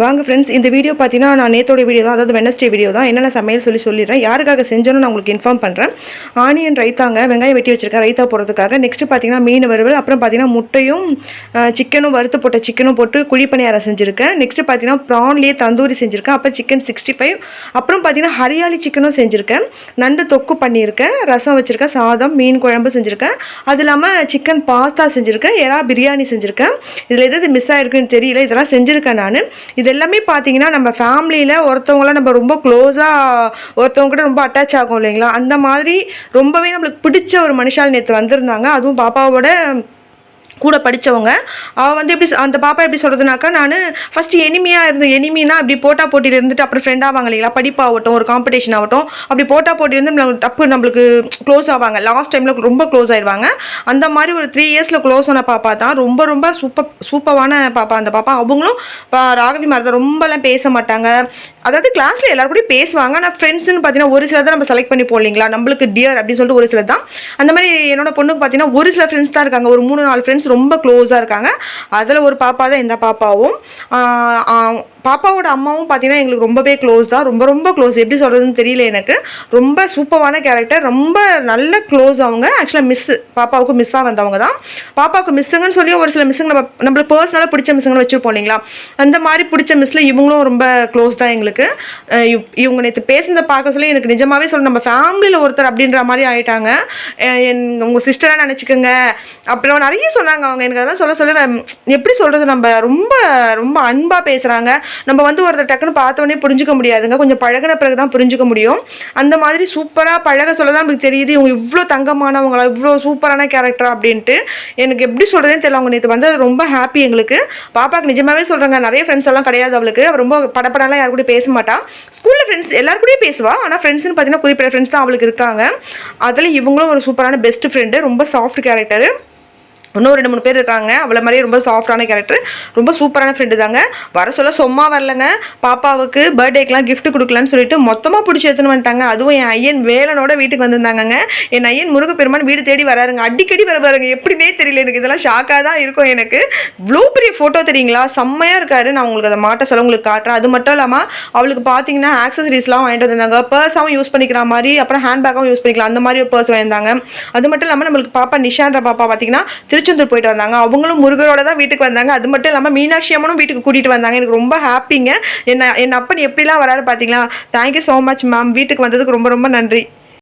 வாங்க ஃப்ரெண்ட்ஸ், இந்த வீடியோ பார்த்தீங்கன்னா நான் நேத்தோட வீடியோ தான், அதாவது வெனஸ்டே வீடியோ தான். என்னென்ன சமையல் சொல்லிடுறேன். யாருக்காக செஞ்சோன்னு நான் உங்களுக்கு இன்ஃபார்ம் பண்ணுறேன். ஆனியன் ரைத்தாங்க, வெங்காயம் வெட்டி வச்சிருக்கேன் ரைத்தா போடுறதுக்காக. நெக்ஸ்ட்டு பார்த்தீங்கன்னா மீன் வறுவல், அப்புறம் பார்த்தீங்கன்னா முட்டையும் சிக்கனும் வறுத்து போட்ட சிக்கனும் போட்டு குழி பணியாரம் செஞ்சுருக்கேன். நெக்ஸ்ட்டு பார்த்தீங்கன்னா ப்ரான்லேயே தந்தூரி செஞ்சுருக்கேன். அப்புறம் சிக்கன் 65, அப்புறம் பார்த்தீங்கன்னா ஹரியாலி சிக்கனும் செஞ்சுருக்கேன். நண்டு தொக்கு பண்ணியிருக்கேன், ரசம் வச்சுருக்கேன், சாதம், மீன் குழம்பு செஞ்சுருக்கேன். அது இல்லாமல் சிக்கன் பாஸ்தா செஞ்சுருக்கேன், எறா பிரியாணி செஞ்சுருக்கேன். இதில் எது மிஸ் ஆகிருக்குன்னு தெரியல, இதெல்லாம் செஞ்சுருக்கேன் நான். இது எல்லாமே பார்த்தீங்கன்னா நம்ம ஃபேமிலியில் ஒருத்தவங்களாம் நம்ம ரொம்ப க்ளோஸாக ஒருத்தவங்க கூட ரொம்ப அட்டாச் ஆகும் இல்லைங்களா, அந்த மாதிரி ரொம்பவே நம்மளுக்கு பிடிச்ச ஒரு மனுஷால் நேற்று வந்திருந்தாங்க. அதுவும் பாப்பாவோட கூட படித்தவங்க. அவள் வந்து எப்படி அந்த பாப்பா எப்படி சொல்கிறதுனாக்கா, நான் ஃபஸ்ட்டு எனிமியாக இருந்த எனிமினா அப்படி போட்டா போட்டியில் இருந்துட்டு அப்புறம் ஃப்ரெண்ட் ஆவாங்க இல்லைங்களா, படிப்பாகட்டும் ஒரு காம்படிஷன் ஆகட்டும், அப்படி போட்டா போட்டி வந்து டப்பு நம்மளுக்கு க்ளோஸ் ஆவாங்க. லாஸ்ட் டைமில் ரொம்ப க்ளோஸ் ஆகிடுவாங்க. அந்த மாதிரி ஒரு 3 இயர்ஸில் க்ளோஸ் ஆன பாப்பா தான். ரொம்ப ரொம்ப சூப்பரான பாப்பா அந்த பாப்பா. அவங்களும் ராகவி மாதிரி தான், ரொம்பலாம் பேச மாட்டாங்க. அதாவது கிளாஸில் எல்லாரும் கூட பேசுவாங்க, ஆனால் ஃப்ரெண்ட்ஸ்னு பார்த்தீங்கன்னா ஒரு சிலர் தான் நம்ம செலக்ட் பண்ணி போடலீங்களா, நம்மளுக்கு டியர் அப்படின்னு சொல்லிட்டு ஒரு சிலர் தான். அந்த மாதிரி என்னோட பொண்ணுக்கு பார்த்தீங்கன்னா ஒரு சில ஃப்ரெண்ட்ஸ் தான் இருக்காங்க, ஒரு 3-4 ஃப்ரெண்ட்ஸ் ரொம்ப க்ளோஸாக இருக்காங்க. அதில் ஒரு பாப்பா தான் இந்த பாப்பாவும். பாப்பாவோட அம்மாவும் பார்த்தீங்கன்னா எங்களுக்கு ரொம்பவே க்ளோஸ் தான், ரொம்ப ரொம்ப க்ளோஸ். எப்படி சொல்கிறதுன்னு தெரியல எனக்கு. ரொம்ப சூப்பரான கேரக்டர், ரொம்ப நல்ல க்ளோஸ் அவங்க. ஆக்சுவலாக பாப்பாவுக்கு மிஸ்ஸாக வந்தவங்க தான். பாப்பாவுக்கு மிஸ்ஸுங்கன்னு சொல்லி ஒரு சில மிஸ்ஸுங்க நம்மளுக்கு பர்சனலாக பிடிச்ச மிஸ்ஸுங்கன்னு வச்சுருப்போம் இல்லைங்களா, அந்த மாதிரி பிடிச்ச மிஸ்ஸில் இவங்களும் ரொம்ப க்ளோஸ் தான் எங்களுக்கு. இவங்க நேற்று பேசுனதை பார்க்க சொல்லி எனக்கு நிஜமாவே சொல்ல நம்ம ஃபேமிலியில் ஒருத்தர் அப்படின்ற மாதிரி ஆகிட்டாங்க. உங்கள் சிஸ்டராக நினச்சிக்கோங்க அப்புறம் நிறைய சொன்னாங்க அவங்க. எனக்கு அதெல்லாம் சொல்ல நான் எப்படி சொல்கிறது, நம்ம ரொம்ப ரொம்ப அன்பாக பேசுகிறாங்க. நம்ம வந்து ஒருத்தர் டக்குன்னு பார்த்தோன்னே புரிஞ்சுக்க முடியாதுங்க, கொஞ்சம் பழகின பிறகு தான் புரிஞ்சுக்க முடியும். அந்த மாதிரி சூப்பராக பழக சொல்ல தான் நமக்கு தெரியுது இவங்க இவ்வளோ தங்கமானவங்களா, இவ்வளோ சூப்பரான கேரக்டரா அப்படின்ட்டு. எனக்கு எப்படி சொல்கிறதே தெரியல. அவங்க நேற்று வந்து ரொம்ப ஹாப்பி எங்களுக்கு. பாப்பாவுக்கு நிஜமாவே சொல்கிறாங்க, நிறைய ஃப்ரெண்ட்ஸ் எல்லாம் கிடையாது அவளுக்கு. ரொம்ப படப்படலாம் யாரு கூட பேச மாட்டான். ஸ்கூலில் ஃப்ரெண்ட்ஸ் எல்லாரும் கூடயும் பேசுவா, ஆனால் ஃப்ரெண்ட்ஸ்னு பார்த்தீங்கன்னா குறிப்பிட்ட ஃப்ரெண்ட்ஸ் தான் அவளுக்கு இருக்காங்க. அதில் இவங்களும் ஒரு சூப்பரான பெஸ்ட் ஃப்ரெண்டு, ரொம்ப சாஃப்ட் கேரக்டரு. இன்னும் 2-3 பேர் இருக்காங்க அவளை மாதிரியே ரொம்ப சாஃப்டான கேரக்டர், ரொம்ப சூப்பரான ஃப்ரெண்டு தாங்க. வர சொல்ல சும்மா வரலங்க, பாப்பாவுக்கு பர்த்டேக்கெலாம் கிஃப்ட் கொடுக்கலான்னு சொல்லிட்டு மொத்தமாக பிடிச்சி எடுத்துன்னு வந்துட்டாங்க. அதுவும் என் ஐயன் வேலனோட வீட்டுக்கு வந்திருந்தாங்க. என் ஐயன் முருகப்பெருமான் வீடு தேடி வராருங்க, அடிக்கடி வருவாருங்க. எப்படின்னே தெரியல எனக்கு, இதெல்லாம் ஷாக்காக தான் இருக்கும் எனக்கு. இவ்வளோ பெரிய ஃபோட்டோ தெரியுங்களா, செம்மையாக இருக்காரு. நான் உங்களுக்கு அதை மாட்ட சொல்ல உங்களுக்கு காட்டுறேன். அது மட்டும் இல்லாமல் அவளுக்கு பார்த்தீங்கன்னா ஆக்சசரிஸ்லாம் வாங்கிட்டு வந்திருந்தாங்க. பர்ஸாகவும் யூஸ் பண்ணிக்கிற மாதிரி, அப்புறம் ஹேண்ட்பேக்காகவும் யூஸ் பண்ணிக்கலாம், அந்த மாதிரி ஒரு பர்ஸ் வாங்கியிருந்தாங்க. அது மட்டும் இல்லாமல் நம்மளுக்கு பாப்பா நிஷான்ற பாப்பா பார்த்தீங்கன்னா திருச்செந்தூர் போயிட்டு வந்தாங்க. அவங்களும் முருகரோட தான் வீட்டுக்கு வந்தாங்க. அது மட்டும் இல்லாமல் மீனாட்சி அம்மனும் வீட்டுக்கு கூட்டிகிட்டு வந்தாங்க. எனக்கு ரொம்ப ஹாப்பிங்க. என் அப்பன் எப்படிலாம் வராரு பார்த்தீங்களா. தேங்க்யூ ஸோ மச் மேம், வீட்டுக்கு வந்ததுக்கு ரொம்ப ரொம்ப நன்றி.